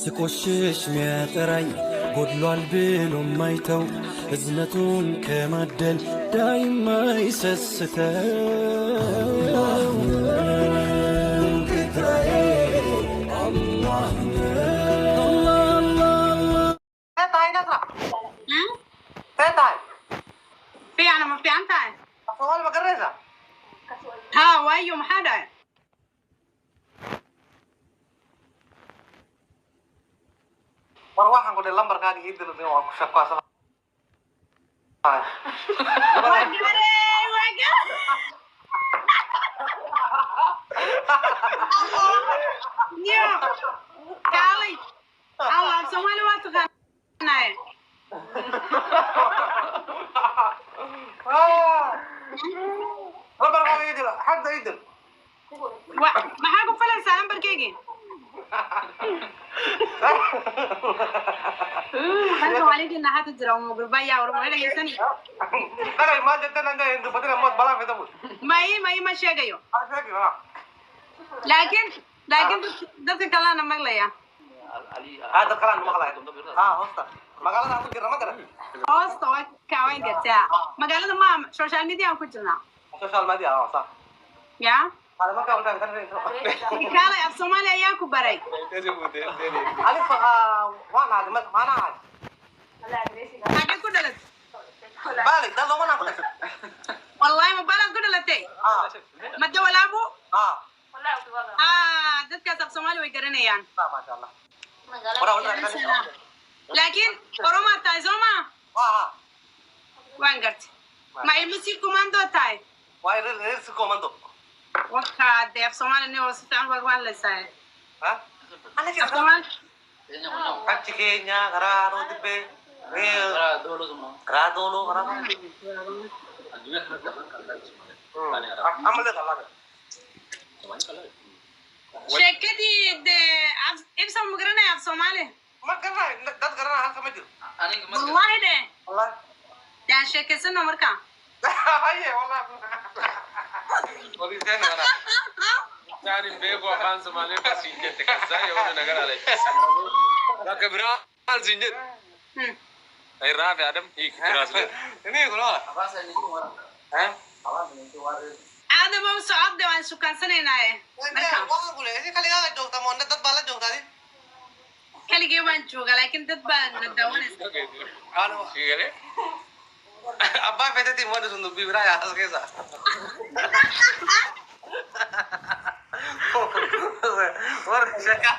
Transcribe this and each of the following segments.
ስቆሽሽ ሚያጠራኝ ጎድሏል ብሎ ማይተው እዝነቱን ከማደል ዳይማ ይሰስተው ጌታዬ አላህ في أنا ما في أنت أصلا ما قريتها ها وايو محدا مروح نقول اللمبر قاعد يدل اليوم شكوى سما كالي الله سوالي واتغنى اللمبر قاعد يدل حد يدل ما حاجة فلا سلام بركيجي أنا عليك إن هتجرى ومقربية ورمولا يسني أنا ما جدنا عندنا هندو بدنا موت بلا في دبل ما هي ماشية جيو أشجع لكن ده كلام مغلية هذا كلام مغلى هوستا مغلى أقول كذا ما كذا هوستا وكاوين قتها مغلى ما سوشيال ميديا وكذا سوشيال ميديا صح يا هذا ما كان كان كلا يا سومالي أياكو بري ألف وانا هذا ما أنا هذا أجي كودلت بالك ده لو ما نقول والله ما بالك كودلتي ما تقول أبو ده كسب سومالي ويقرني يعني ما شاء الله لكن كروما تايزوما وين قرت ما يمسي كوماندو تاي واي ريس كوماندو وكا ديف سومالي نيو ستان وان لساي ها أنا كذا سومال كاتشيكينيا غرارو دبي غرادولو عمل ده الله شكدي ده إبسم مقرنا يا سومالي ما كنا ده كنا هل كمجر والله ده والله ده شكل سنة مركا هاي والله ودي زين أنا يعني بيجو أفان سومالي كسينجت كسائي ولا نقدر عليه لا كبرى الزينجت أي رافع آدم هيك كراسله ini gula هذا ما صعب ده وان سكان سنة ناي wah gula ini kali nggak jauh tamu anda tet bala jauh tadi كلي جوان شوغا لكن تتبع ندوان anu كيله abah pete timur ada sundu bibra ya sekesa war shaka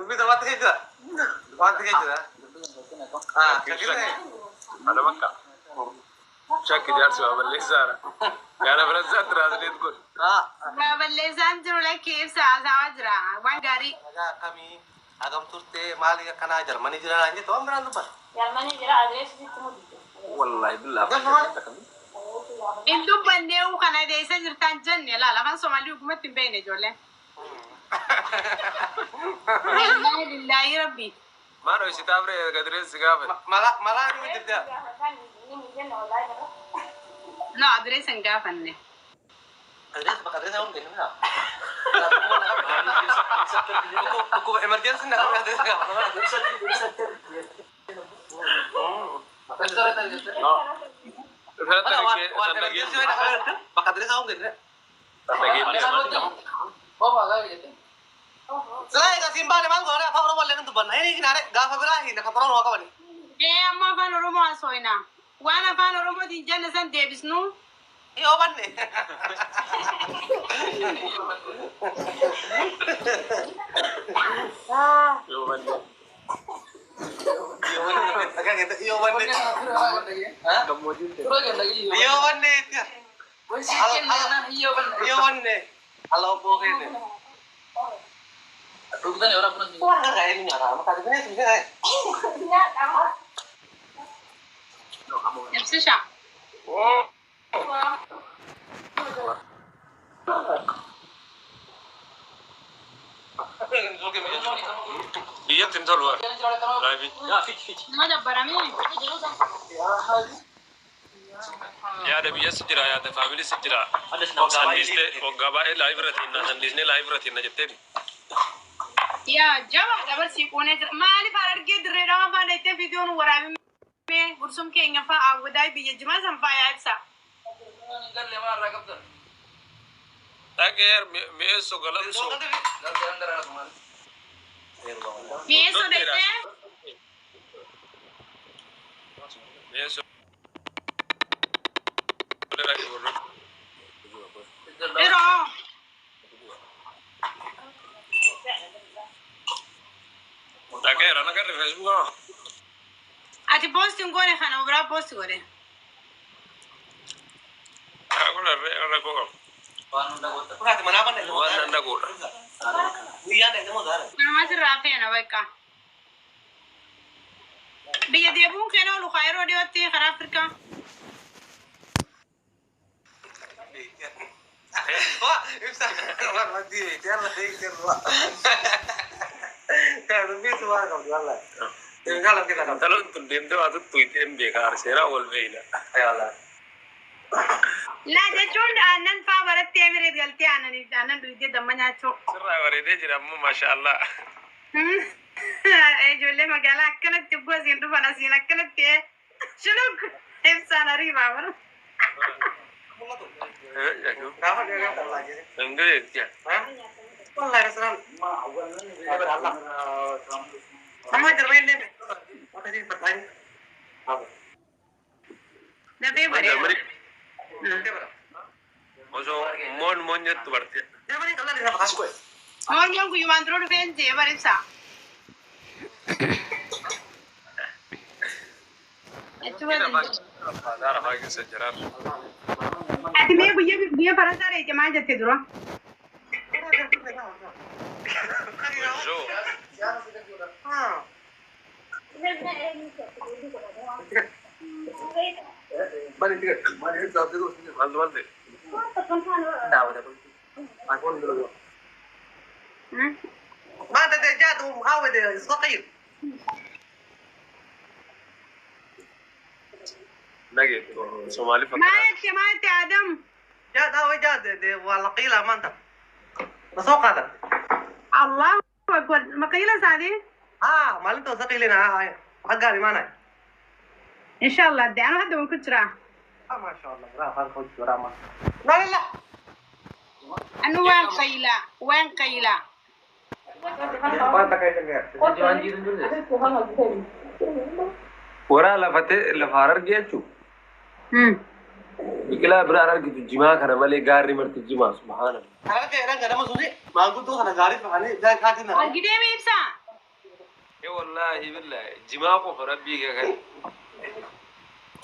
bisa mati aja هذا مكة شاكي جالس وابلي سارة يعني فرنسا ترى تقول ما بلزان جرو لك كيف ساعة أجرا وان غاري kami agam turte mali kana Jermani jira aja tuh amran tuh pas Jermani jira adres itu mau والله بالله إنتو بنديو كنا ديسا جرتان جن لا لا كان سومالي حكومة بينه جوله لا لله ربي ما نو يستابر قدرين سقافة malah ini tidak لا أدريس انقافني adres om gini nggak aku emergency nggak ada adres nggak pakai adres om gini selain itu simpan emang gue ada apa orang boleh nentu ban ini kena ada gak apa berahi nak orang mau kapan أما فان رومو أسوينا وأنا فان رومو دي جنة سان ديبسنو iya ban nih agak gitu iya ban nih iya ban nih iya ban nih halo bohong nih Wah, kayak ini nyara, makanya ini sebenarnya. نفس الشعب iya tim luar live ما دبر مين ya ada biasa sejira ya ada family sejira sandisne wagaba live ratina sandisne live ratina jette يا جوا دبر سيكونة مالي فارقة دريرة ما نيته فيديو ورابي مي برسوم كي إنفا أوداي بيجمع سنفا يابسا قال لي ما ركبت تاكير ميسو قلم سو قال لي اندر انا كمان ميسو ديته ميسو إيرو تاكير أنا كاري فيسبوك أتي بوست نقول خنا وبرا بوست قولي أقول أنا كوكب قانون ده قلت Bukan mana apa nih? وانا نقول Iya nih kamu dah. ما ترافي أنا بيكا بيجي يبون كنا لو خيرو ديوتي خراب فرقة Wah, bisa. Wah, mati. Jangan jangan. Tapi semua kamu jual lah. Kalau kita kan. تلو انتم ديمتوا عدد تويتين بيكار سيرا والبينا Ayolah. لا جون أنا فاورت تيمري قلتي أنا دويدي دمنا شو سرا وريدي جرام ما شاء الله جولي ما قال أكلت تبغى زين تو فناسين أكلت تي شنو إنسان ريبا ورا Kenapa dia nggak lagi? انجليز يا Wallahi Rasul. Sama terbaik deh. Makasih pertanyaan. Apa? ده بيبري وشو مون يتو برتي Dia mana kalau dia makan kue? أول يوم كي يواندرو فين جي بريسا كده ما دار هاي سجرار أتمنى بيجي فرنسا رأي جماعة جتدرو شو Ah. Balik tiga. Balik jawab dulu. مالدي Tahu dah. Aku dulu. ما انت جات ومعود صغير. نجي سومالي ما فكرة يكفي ما يكفي آدم جات هو جات والله قيلة ما انت. بسوق هذا. الله أكبر ما قيلة سادي ما انت ثقيلنا حقاني ما انا. إن شاء الله دي أنا هذا من كترة ما شاء الله. لا هذا خوش دراما. لا لا لا. أنا وين قيلة ما انت كيف ورا لفتة لفارر جيتشو بكلا برا رجع الجماعة كنا مالي قاري مرت الجماعة سبحان الله انا كده انا ما سوي ما قلت انا غاري فاني جاي كاتنا. أرجع مي بسا ايه والله بالله جماعة كو ربي كان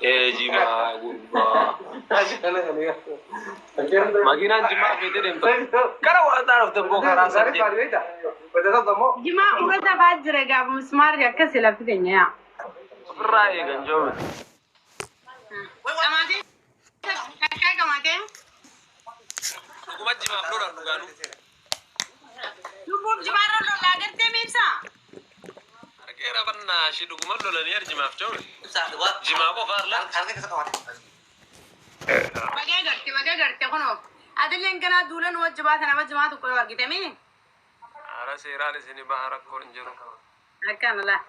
ايه جماعة ما كنا جماعة بيتين كنا ولا تعرف تبغى خلاص جماعة وردا باجر جاب مسمار يا كسل في الدنيا برأيي كان جوم كماتي كاكا كماتي كم جماعة فلورا نقانو نبوك جماعة لو لاجت مي بسا كيرا بنا شيء كم لولا نير جماعة فجور Saat dua. جماعة كو فارلا Harga kita kawan. بقى قرتي خنو أدلين كنا دولا نوجه جماعة أنا جماعة كل ورقة مي على سيران سني بحرك كورنجرو هكذا لا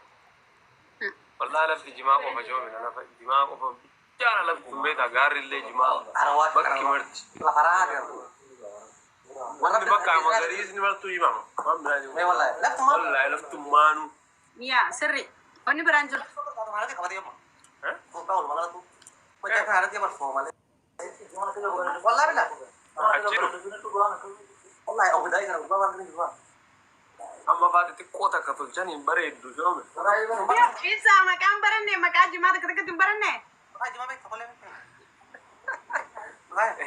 والله أنا في جماعة كو فجور أنا في جماعة كو جانا لف بيت أغار اللي جماعة Arawat. بكي مرت Laparan ya. وانا بكا مغاريز نمرتو جماعة ما بلاجي Eh wallahi. Left teman. والله لفت مانو يا سري وني برانجر Mana dia kawan dia mah? ها Kau tahu mana tu? Macam cara dia berformal. Wallahi bila. Wallahi aku dah ingat bawa ni juga. أما بعد تقوتا كتلجاني بريد دوجوم إيسا مكان برنة مكان جماعة كده كده برنة Ay, cuma baik boleh.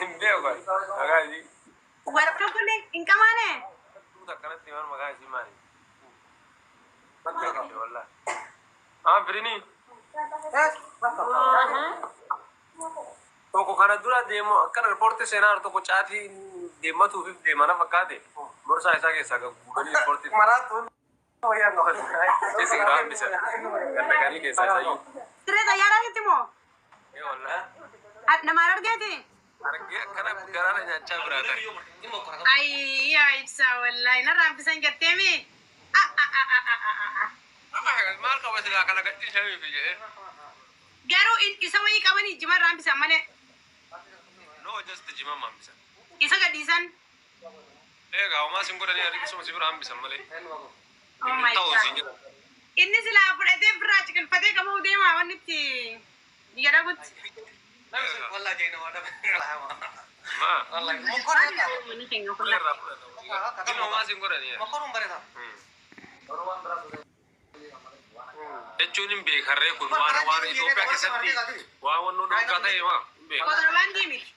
إمبيو قال أغادي ورقة كله إنك مانه توتا كانت تيمان مغادي ماني والله فريني तो को खाना दूरा देमो कर रिपोर्ट से ना तो को चाहती देमा तो भी देमा ना पका दे मोर सा ऐसा कैसा का Google report Marah tu. Oh ya nggak. जैसे ग्राम bisa करना करी कैसा चाहिए तेरे तैयार है तुमो ये वाला ना मार दिया थी अरे करना कराना अच्छा ब्रदर आई या इट्सा والله ना राम पिसन कहते हैं maal qaba silaa kana gadhiisanii fi jedhee. Garuu isa wayii qabanii jimarraa hambisan malee. No just jima maambisa. Isa gadhiisan. Egaa homaa sin godhanii adiqisuma si bira hambisan malee. Oh my God. Inni silaa fudhatee birraa ciqilfatee qabuu deemaa wanni itti biyya dhabutti. Wallah jayna wada. Ma. Wallah mukorun ya. Manni keenya kullaa. Irraa fudhatamu. Inni homaa sin godhanii. Mukorun bareta. Jechuun hin beekarree kun waan Itoophiyaa keessatti waan wannoo dhorkaa ta'e maa hin beeku. Kontirbaandii miti.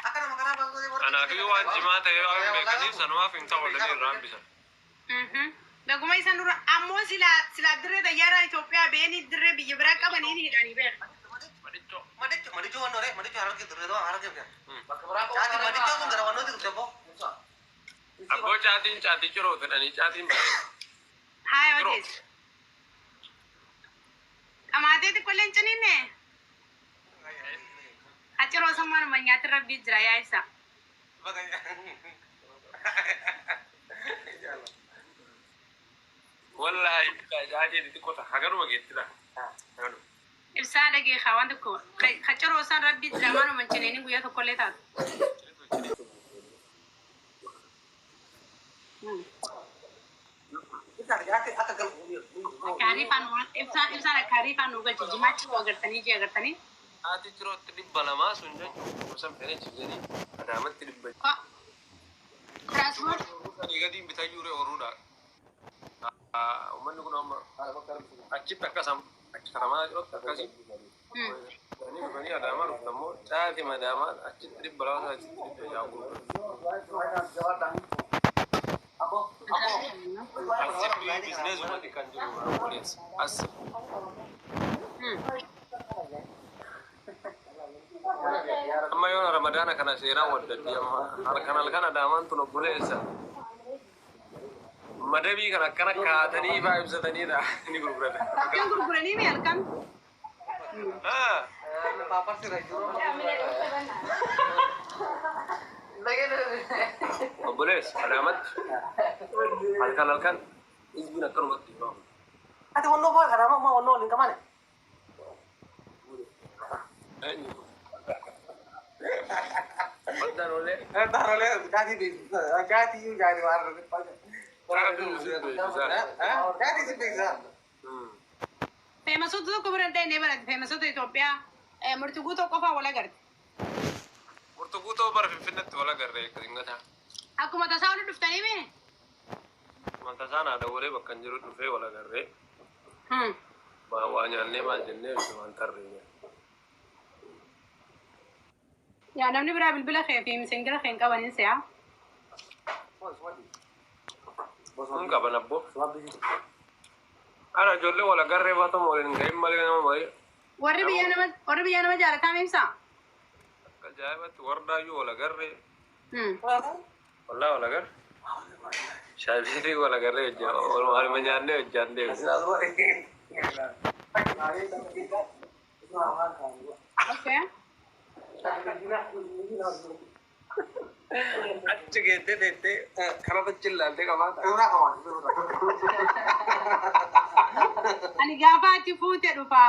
Akka nama karaa bakka gootee Kanaafuu waan jimaa ta'e waan hin beekaniif sanumaaf hin ta'u walanii irraa hambisan. Dhuguma isaan dura ammoo silaa dirree xayyaaraa Itoophiyaa beenii dirree biyya biraa qabanii hidhanii beeku. Madicho wannoore madicho hararge dirreedoo hararge biya. Caati madicho kun gara wannooti dhufte boo. Abboo caatii ciroo fedhanii caatiin baay'ee. Haa odeessu. Qamaatee xiqqoolee hin ciniinne. Haciroo sammaan manyaatti rabbii jira yaa ibsa. Wallaahi caatii xixiqqoota haganuma geettidha. Ibsaa dhagee haa waan tokko haciroo isaan rabbii jira maanuma hin ciniinin guyyaa tokkollee taatu. Ibsaan akka hariifaan nu galche jimaachi agartanii jee agartanii. Caatii cirootti 200 sun jechuun gosa fedhee cibsanii adaamatti 100. Tiraaspoort. Gadiin bitaa jiru oruudha. Uummanni kun amma achitti akkasam achi karamaa jirutti akkasii. Dhufanii adaamaa dhuftu ammoo caatii madaamaa achitti 200 achitti 100 gurguratu. Asli business umati kan jiru police as amma yoo ramadana kana seera waddati amma halkan adaamaan tun obboleessa madabii kana akkana kaatanii faa ibsatanii dha ni gurgurata. Kan gurguranii mi halkan? Papar sih rayu. Obboleessa adaamat halkan izbin akkanumatti bahu. Ati wanno boy karama ma wanno lin kamane. Baddan oleh. Darole jadi bis. Jadi you jadi war. Jadi sih bisa. Feemasota tokko biran ta'e ne barate feemasota Itoophiyaa murtuguu tokko faa wal agarte. Murtuguu bara Finfinneetti wal agarree qingata. Akkuma tasaa wal dhuftanii mee? Mantasaan haadha walee bakka hin jiru dhufee wal agarree. Waa nyaannee maal jennee waan tarree. Yaa namni biraa bilbila kee fi misingira kee hin qabanin se'a. Kun qaban abboo. Ara ijoollee wal agarree baatamu waliin hin gahin malee nama malee. Warri biyya nama jaalataa meemsaa? Akka ajaa'ibatti wardaayyuu wal agarree. Wallaa wal agarree. Shaabiitii wal agarree hojjaa walumaa nyaannee hojjaan deemu. Okay. Achi geettee teettee karata chillaaltee qabaata. Ani gaafa achi fuutee dhufa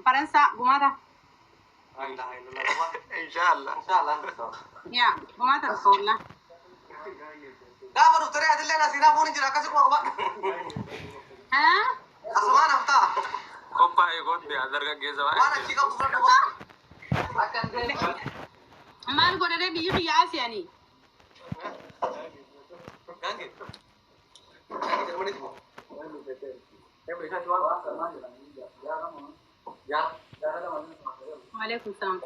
Faransaa gumaata. Inshaallah. Yaa gumaata dhufa wallah. Gaafa dhuftee adillee nasiinaa fuuni jira akkasii kuma qaba. Haa? Asumaan haftaa. Qophaa'ee kootte dargaggeessa Waan baay'ee. achii qabu fudhadhu qaba. Maal godhadee biyya Asiyaanii? Waalaikum salam.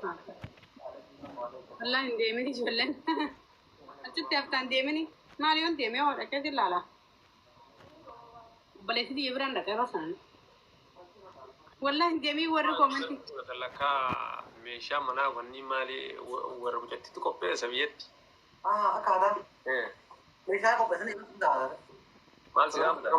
Allah hin deemini ijoolleen. Achitti haftaan deemini. Maal yoon deemee waa dhaqee ilaala. Obboleessi biyya biraan dhaqee basan. Wallah hin deemii warri koomanti. Lakkaa meeshaa manaa wanni maali warra hojjettitti qopheessa biyyatti. Akkaataa. Meeshaa qopheessanii dhugaataa. Maal si dhaabda?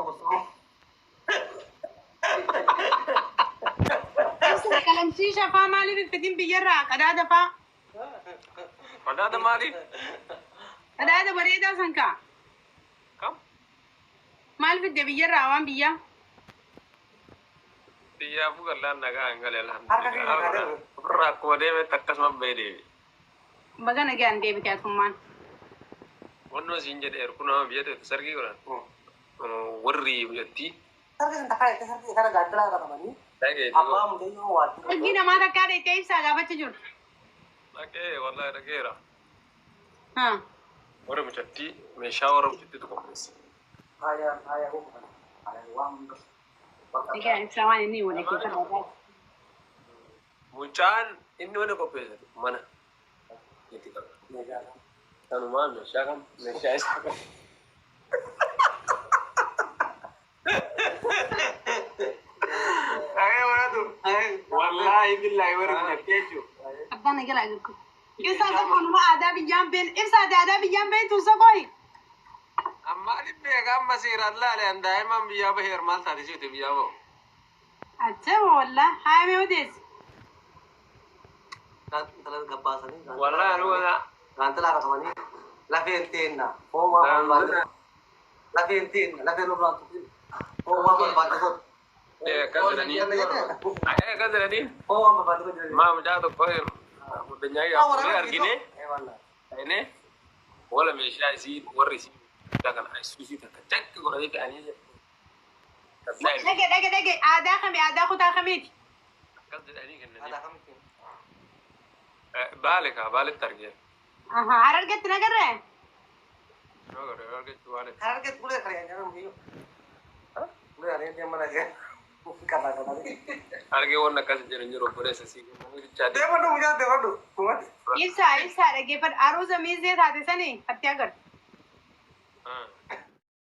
Qalamsiisha faa maaliif iffitiin biyyarraa qadaada faa? Qadaada maaliif? Qadaada bareedaa san kaa? Kam? maal fidde biyyarraa waan biyyaa? Biyyaa bugallaan nagaa hin galee alhamdulillah. Ofirraa akkuma deemetti akkasuma bahee deebi. Baga nagaan deebite atummaan. Wannoo siin jedheeru kun nama biyya ta'e sargii godhan. Warri biyyattii. Sarki sen takara itu sarki karena gandra kata mani. Apa mungkin yang waktu. Sargii namaa takkaa dheettee ibsaa gaafachuu jirtu. Dhagee wallahi dhageera. Haa. Warra biyyattii meeshaa warra biyyattiitu qopheessa. Ayah bukan. Ayah uang. Egaa ibsaa waan inni wal keessa dhaabaa. Mucaan inni wani qopheessatu mana. Itti qaba. Kanumaan meeshaa kan meeshaa isaa kan. Wallahi billahi warra biyyattii jechuudha. Abbaan egalaa jirtu. Ibsaa isa kunuma aadaa biyyaan been ibsaa aadaa biyyaan beentu isa qoyi. Amma dhibbee gamma seeraan laaleen daa'iman biyyaa baheer maal taate jechuudha biyyaa bahu. Ajjaba wallaa haamee odeessi. Telah gabasan ini. Wallahi anu wala. Ganti lah kata mani. Laventina. Oh mama. Laventina. Laventina berarti. Oh mama berarti. Kasaranii. Kasaranii. Oh mama berarti. Maa mucaa tokko mudanyyaa yaa'u argine. Ini wala meeshaa isii warri isii mucaa kana isuusii takka jakka godhatee fe'anii Dhage aadaa kamii aadaa kutaa kamiiti? akkas jedhanii Ada kennanii. kami. Baale kaa baaletti argee. Harargetti nagarree? Yoo godhe argachuu baale. Karena kita boleh kalian jangan biu. Boleh ada yang mana aja. Kata-kata ini. Argee waan akkas jedhan jiru obboleessa sii guddaa Dewan dulu, jangan dewan dulu. Kumat. Ibsaa dhaggeeffadhu aruusa miizee taate sanii atti agartu.